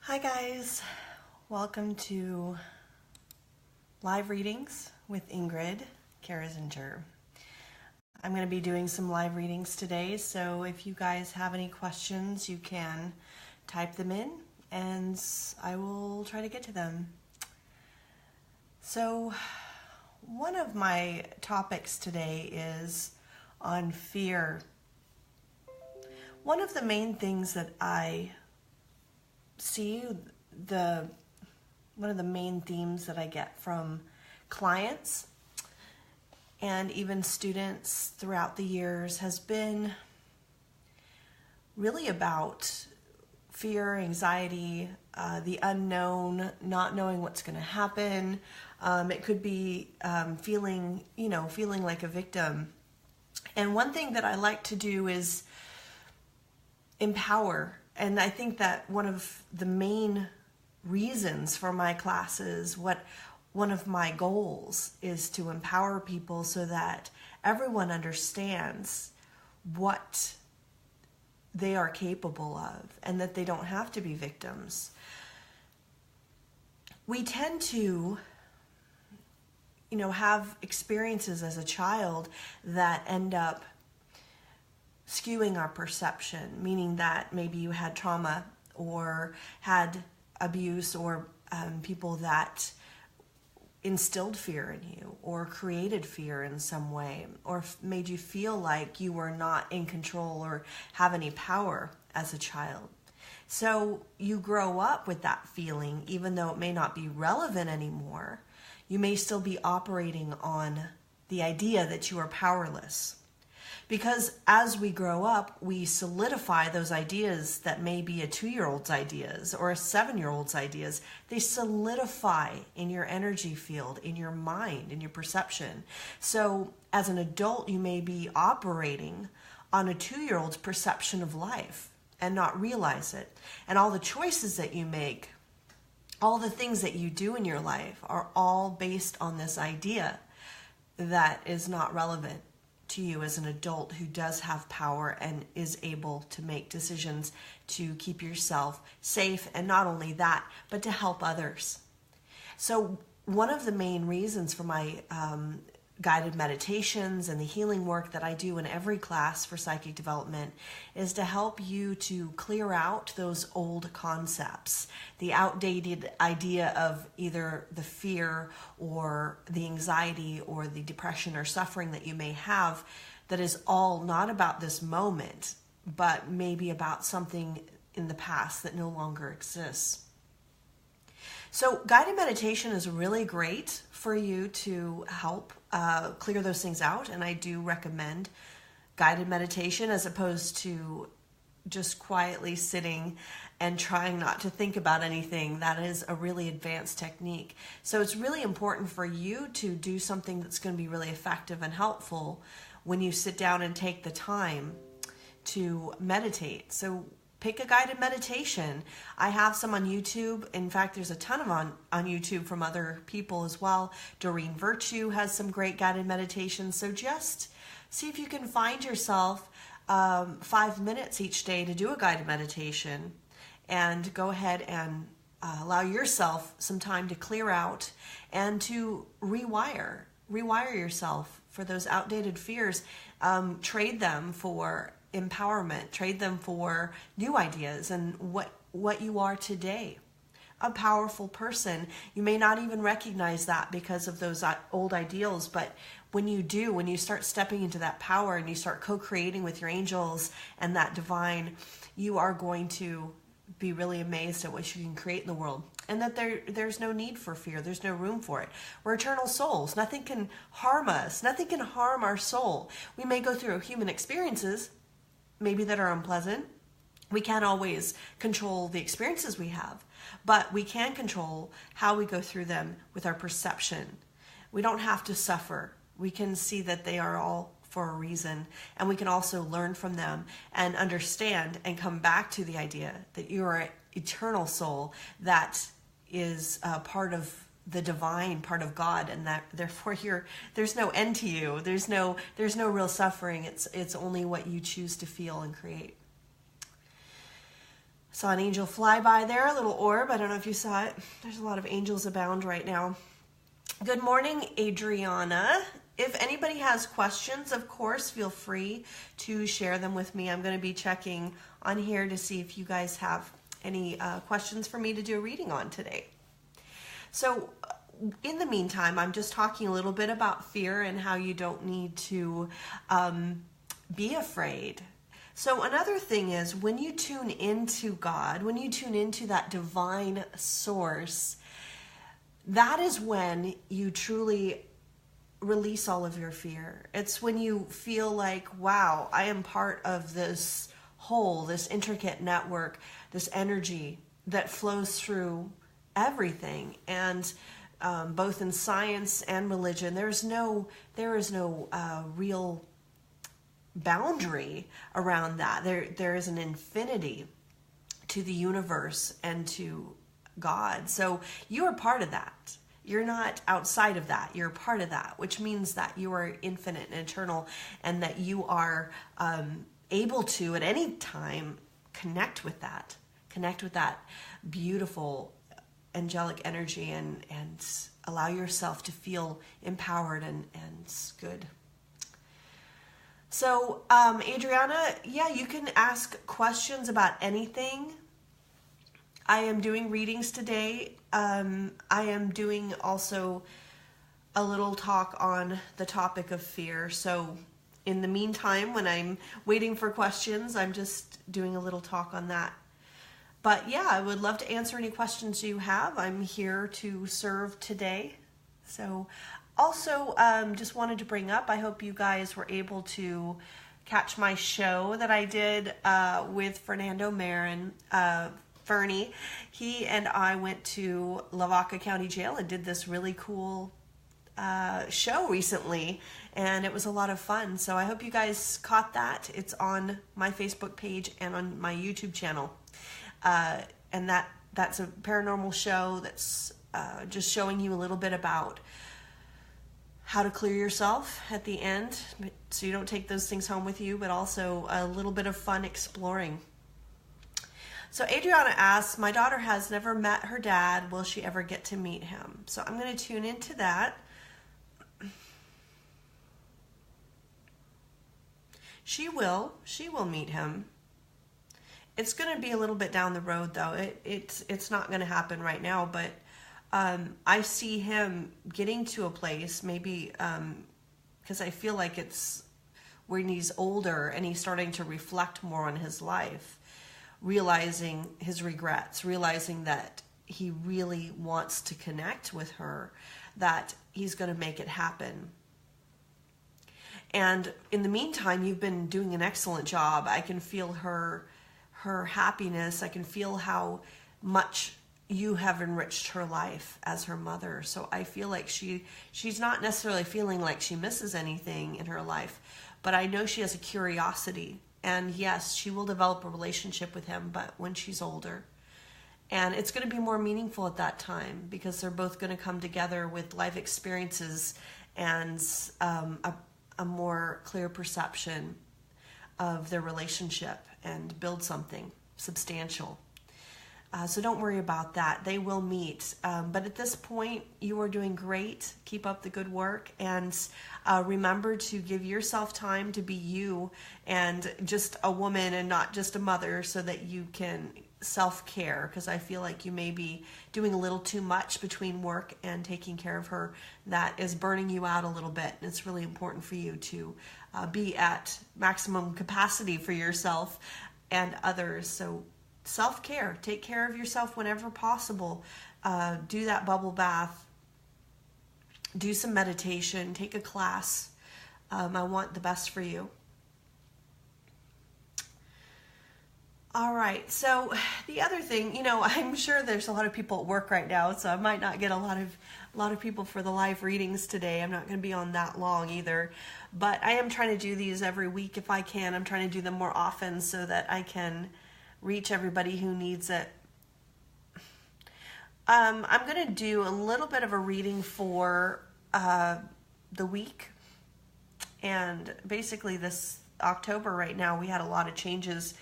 Hi guys, welcome to live readings with Ingrid Karazinger. I'm going to be doing some live readings today, so if you guys have any questions, you can type them in and I will try to get to them. So one of my topics today is on fear. One of the main things that I see, one of the main themes that I get from clients and even students throughout the years has been really about fear, anxiety, the unknown, not knowing what's going to happen. It could be feeling like a victim. And one thing that I like to do is empower. And I think that one of the main reasons for my classes, one of my goals is to empower people so that everyone understands what they are capable of and that they don't have to be victims. We tend to, have experiences as a child that end up skewing our perception, meaning that maybe you had trauma or had abuse or people that instilled fear in you or created fear in some way or made you feel like you were not in control or have any power as a child. So you grow up with that feeling, even though it may not be relevant anymore. You may still be operating on the idea that you are powerless. Because as we grow up, we solidify those ideas that may be a 2-year-old's ideas or a 7-year-old's ideas. They solidify in your energy field, in your mind, in your perception. So as an adult, you may be operating on a 2-year-old's perception of life and not realize it. And all the choices that you make, all the things that you do in your life are all based on this idea that is not relevant to you as an adult who does have power and is able to make decisions to keep yourself safe, and not only that, but to help others. So one of the main reasons for my guided meditations and the healing work that I do in every class for psychic development is to help you to clear out those old concepts, the outdated idea of either the fear or the anxiety or the depression or suffering that you may have that is all not about this moment, but maybe about something in the past that no longer exists. So guided meditation is really great for you to help clear those things out. And I do recommend guided meditation as opposed to just quietly sitting and trying not to think about anything. That is a really advanced technique. So it's really important for you to do something that's going to be really effective and helpful when you sit down and take the time to meditate. So pick a guided meditation. I have some on YouTube. In fact, there's a ton of on YouTube from other people as well. Doreen Virtue has some great guided meditations. So just see if you can find yourself 5 minutes each day to do a guided meditation, and go ahead and allow yourself some time to clear out and to rewire yourself for those outdated fears. Trade them for empowerment, trade them for new ideas and what you are today. A powerful person. You may not even recognize that because of those old ideals, but when you do, when you start stepping into that power and you start co-creating with your angels and that divine, you are going to be really amazed at what you can create in the world. And that there's no need for fear. There's no room for it. We're eternal souls. Nothing can harm us. Nothing can harm our soul. We may go through human experiences, maybe that are unpleasant. We can't always control the experiences we have, but we can control how we go through them with our perception. We don't have to suffer. We can see that they are all for a reason, and we can also learn from them and understand and come back to the idea that you are an eternal soul that is part of the divine, part of God, and that therefore there's no end to you. There's no real suffering. It's only what you choose to feel and create. Saw an angel fly by there, a little orb. I don't know if you saw it. There's a lot of angels abound right now. Good morning, Adriana. If anybody has questions, of course, feel free to share them with me. I'm going to be checking on here to see if you guys have any questions for me to do a reading on today. So in the meantime, I'm just talking a little bit about fear and how you don't need to be afraid. So another thing is when you tune into God, when you tune into that divine source, that is when you truly release all of your fear. It's when you feel like, wow, I am part of this whole, this intricate network, this energy that flows through everything. And both in science and religion, there is no real boundary around that. There is an infinity to the universe and to God. So you are part of that. You're not outside of that. You're part of that, which means that you are infinite and eternal, and that you are able to at any time connect with that beautiful angelic energy and allow yourself to feel empowered and good. So, Adriana, yeah, you can ask questions about anything. I am doing readings today. I am doing also a little talk on the topic of fear. So in the meantime, when I'm waiting for questions, I'm just doing a little talk on that. But yeah, I would love to answer any questions you have. I'm here to serve today. So also, just wanted to bring up, I hope you guys were able to catch my show that I did with Fernando Marin, Fernie. He and I went to Lavaca County Jail and did this really cool show recently, and it was a lot of fun. So I hope you guys caught that. It's on my Facebook page and on my YouTube channel. And that's a paranormal show that's just showing you a little bit about how to clear yourself at the end so you don't take those things home with you, but also a little bit of fun exploring. So Adriana asks, my daughter has never met her dad. Will she ever get to meet him? So I'm going to tune into that. She will meet him. It's going to be a little bit down the road, though. It's not going to happen right now, but I see him getting to a place, maybe because I feel like it's when he's older and he's starting to reflect more on his life, realizing his regrets, realizing that he really wants to connect with her, that he's going to make it happen. And in the meantime, you've been doing an excellent job. I can feel her happiness. I can feel how much you have enriched her life as her mother. So I feel like she's not necessarily feeling like she misses anything in her life, but I know she has a curiosity. And yes, she will develop a relationship with him, but when she's older. And it's going to be more meaningful at that time because they're both going to come together with life experiences and a more clear perception of their relationship and build something substantial. So don't worry about that. They will meet. But at this point, you are doing great. Keep up the good work. And remember to give yourself time to be you and just a woman and not just a mother so that you can self-care. Because I feel like you may be doing a little too much between work and taking care of her. That is burning you out a little bit. And it's really important for you to be at maximum capacity for yourself and others. So self-care, take care of yourself whenever possible. Do that bubble bath, do some meditation, take a class. I want the best for you. All right, so the other thing, I'm sure there's a lot of people at work right now, so I might not get a lot of people for the live readings today. I'm not going to be on that long either, but I am trying to do these every week if I can. I'm trying to do them more often so that I can reach everybody who needs it. I'm going to do a little bit of a reading for the week. And basically this October right now, we had a lot of changes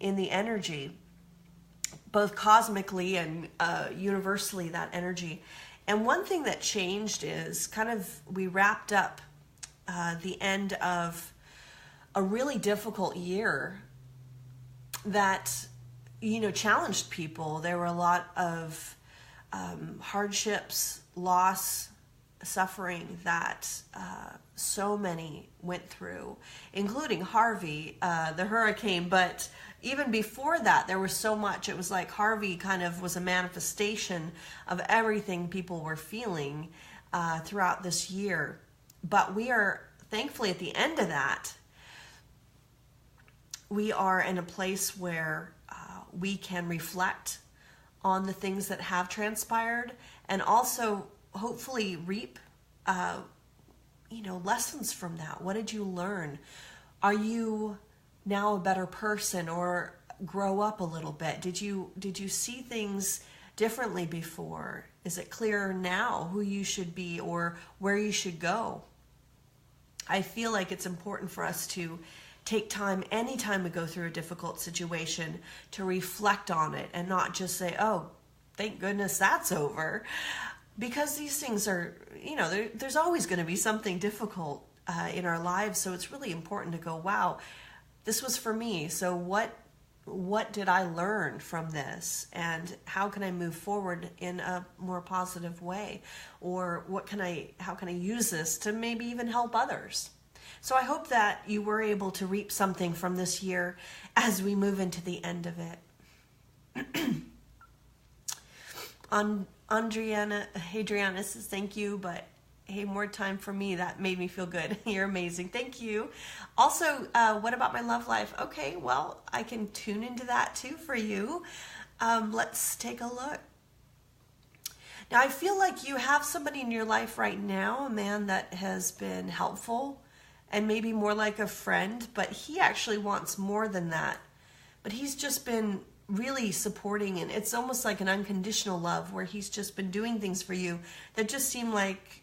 in the energy, both cosmically and universally, that energy. And one thing that changed is kind of we wrapped up the end of a really difficult year that, challenged people. There were a lot of hardships, loss, suffering that so many went through, including Harvey, the hurricane. But even before that, there was so much. It was like Harvey kind of was a manifestation of everything people were feeling throughout this year. But we are thankfully at the end of that. We are in a place where we can reflect on the things that have transpired, and also hopefully reap lessons from that. What did you learn? Are you now a better person, or grow up a little bit? Did you see things differently before? Is it clearer now who you should be or where you should go? I feel like it's important for us to take time anytime we go through a difficult situation to reflect on it and not just say, oh, thank goodness that's over. Because these things are, there's always going to be something difficult in our lives. So it's really important to go, wow, this was for me. So what did I learn from this? And how can I move forward in a more positive way? Or how can I use this to maybe even help others? So I hope that you were able to reap something from this year as we move into the end of it. Adriana says thank you, but hey, more time for me. That made me feel good. You're amazing. Thank you. Also, what about my love life? Okay, well, I can tune into that too for you. Let's take a look. Now, I feel like you have somebody in your life right now, a man that has been helpful and maybe more like a friend, but he actually wants more than that. But he's just been really supporting, and it's almost like an unconditional love where he's just been doing things for you that just seem like,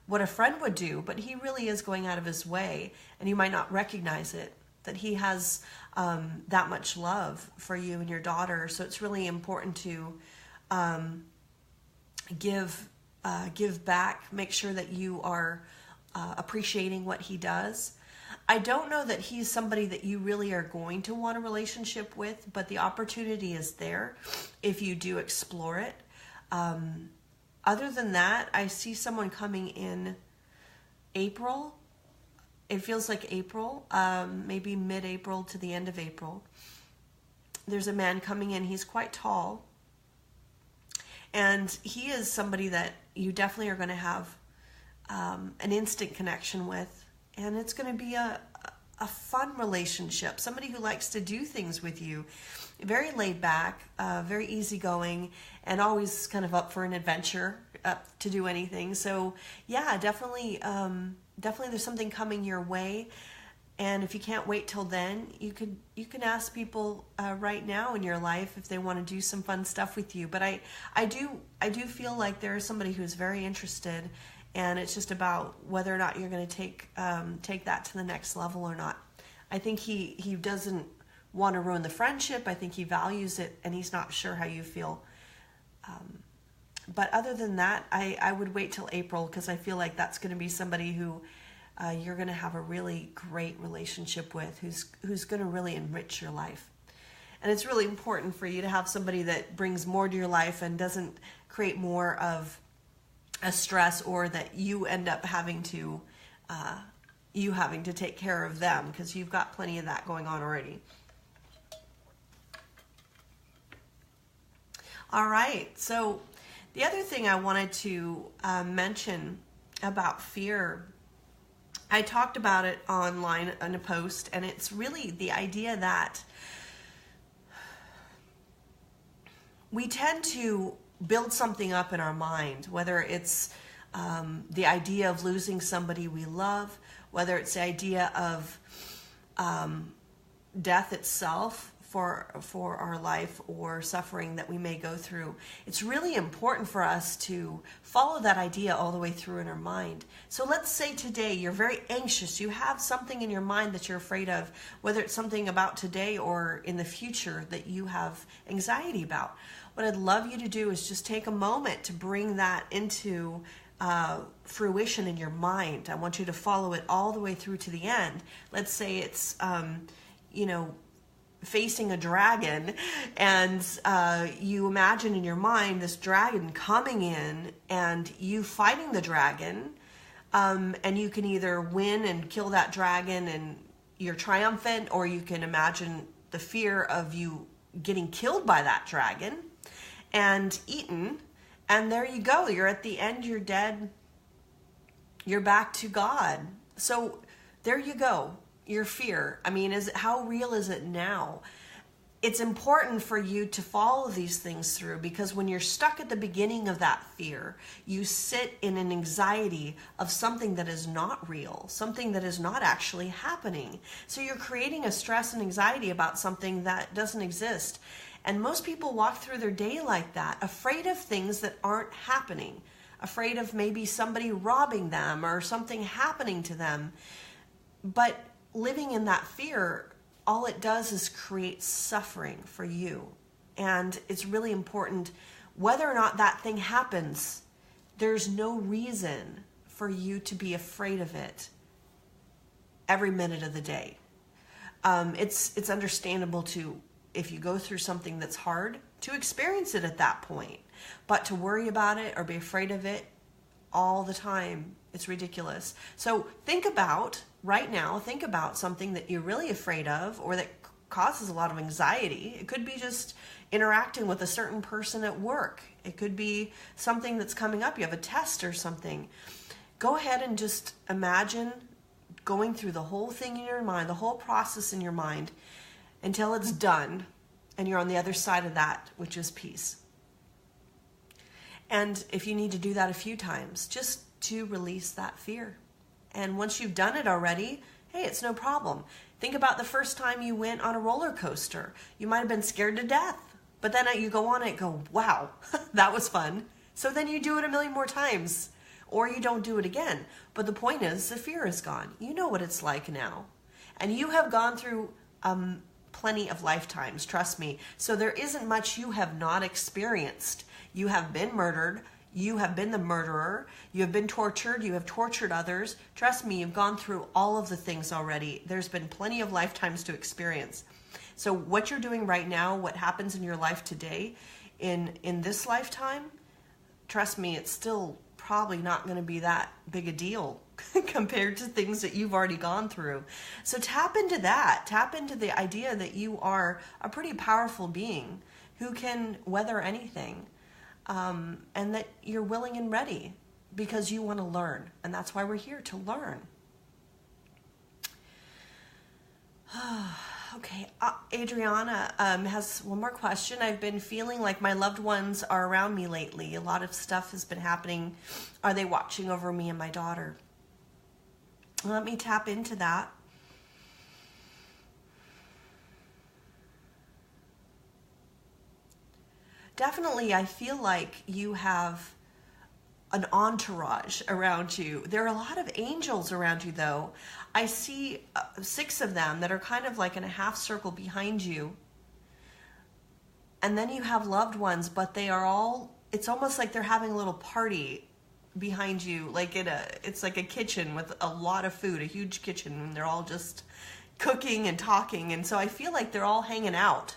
what a friend would do, but he really is going out of his way, and you might not recognize it, that he has that much love for you and your daughter. So it's really important to give back, make sure that you are appreciating what he does. I don't know that he's somebody that you really are going to want a relationship with, but the opportunity is there if you do explore it. Other than that, I see someone coming in April. It feels like April, maybe mid-April to the end of April. There's a man coming in. He's quite tall. And he is somebody that you definitely are going to have an instant connection with. And it's going to be a fun relationship. Somebody who likes to do things with you. Very laid back, very easygoing, and always kind of up for an adventure, up to do anything. So yeah, definitely there's something coming your way. And if you can't wait till then, you can ask people right now in your life if they want to do some fun stuff with you. But I do feel like there is somebody who's very interested, and it's just about whether or not you're going to take that to the next level or not. I think he doesn't want to ruin the friendship. I think he values it, and he's not sure how you feel. But other than that, I would wait till April, because I feel like that's going to be somebody who you're going to have a really great relationship with, who's going to really enrich your life. And it's really important for you to have somebody that brings more to your life and doesn't create more of a stress, or that you end up having to take care of them, because you've got plenty of that going on already. All right, so the other thing I wanted to mention about fear, I talked about it online in a post, and it's really the idea that we tend to build something up in our mind, whether it's the idea of losing somebody we love, whether it's the idea of death itself, for our life or suffering that we may go through, it's really important for us to follow that idea all the way through in our mind. So let's say today you're very anxious, you have something in your mind that you're afraid of, whether it's something about today or in the future that you have anxiety about. What I'd love you to do is just take a moment to bring that into fruition in your mind. I want you to follow it all the way through to the end. Let's say it's, facing a dragon, and you imagine in your mind this dragon coming in and you fighting the dragon, and you can either win and kill that dragon and you're triumphant, or you can imagine the fear of you getting killed by that dragon and eaten, and there you go, you're at the end, you're dead, you're back to God. So there you go. Your fear. I mean, how real is it now? It's important for you to follow these things through, because when you're stuck at the beginning of that fear, you sit in an anxiety of something that is not real, something that is not actually happening. So you're creating a stress and anxiety about something that doesn't exist. And most people walk through their day like that, afraid of things that aren't happening, afraid of maybe somebody robbing them or something happening to them. But living in that fear, all it does is create suffering for you. And it's really important, whether or not that thing happens, there's no reason for you to be afraid of it every minute of the day. It's understandable to, if you go through something that's hard, to experience it at that point. But to worry about it or be afraid of it all the time, it's ridiculous. So right now, think about something that you're really afraid of or that causes a lot of anxiety. It could be just interacting with a certain person at work. It could be something that's coming up. You have a test or something. Go ahead and just imagine going through the whole thing in your mind, the whole process in your mind, until it's done and you're on the other side of that, which is peace. And if you need to do that a few times, just to release that fear. And once you've done it already, hey, it's no problem. Think about the first time you went on a roller coaster. You might have been scared to death, but then you go on it and go, wow, that was fun. So then you do it a million more times, or you don't do it again. But the point is, the fear is gone. You know what it's like now. And you have gone through plenty of lifetimes, trust me. So there isn't much you have not experienced. You have been murdered. You have been the murderer. You have been tortured. You have tortured others. Trust me, you've gone through all of the things already. There's been plenty of lifetimes to experience. So what you're doing right now, what happens in your life today, in this lifetime, trust me, it's still probably not going to be that big a deal compared to things that you've already gone through. So tap into that. Tap into the idea that you are a pretty powerful being who can weather anything. And that you're willing and ready because you want to learn. And that's why we're here, to learn. Okay, Adriana has one more question. I've been feeling like my loved ones are around me lately. A lot of stuff has been happening. Are they watching over me and my daughter? Let me tap into that. Definitely, I feel like you have an entourage around you. There are a lot of angels around you, though. I see 6 of them that are kind of like in a half circle behind you. And then you have loved ones, but they are all, it's almost like they're having a little party behind you, like it's like a kitchen with a lot of food, a huge kitchen, and they're all just cooking and talking. And so I feel like they're all hanging out.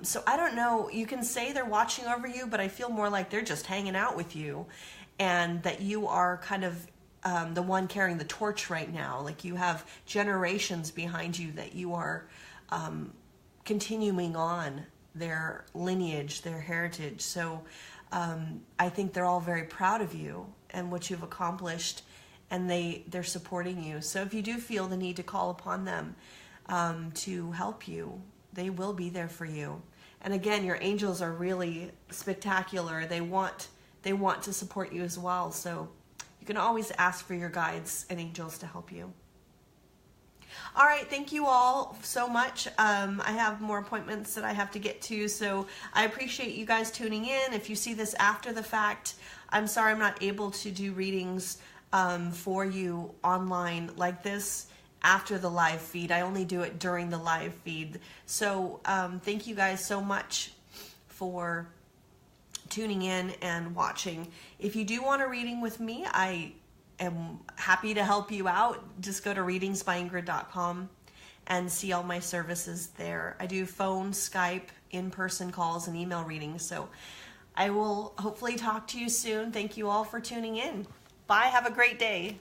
So I don't know, you can say they're watching over you, but I feel more like they're just hanging out with you, and that you are kind of the one carrying the torch right now. Like you have generations behind you that you are continuing on their lineage, their heritage. So I think they're all very proud of you and what you've accomplished, and they're supporting you. So if you do feel the need to call upon them to help you, they will be there for you. And again, your angels are really spectacular. They want to support you as well. So you can always ask for your guides and angels to help you. All right, thank you all so much. I have more appointments that I have to get to, so I appreciate you guys tuning in. If you see this after the fact, I'm sorry I'm not able to do readings for you online like this after the live feed. I only do it during the live feed. So thank you guys so much for tuning in and watching. If you do want a reading with me, I am happy to help you out. Just go to readingsbyingrid.com and see all my services there. I do phone, Skype, in-person calls, and email readings. So I will hopefully talk to you soon. Thank you all for tuning in. Bye. Have a great day.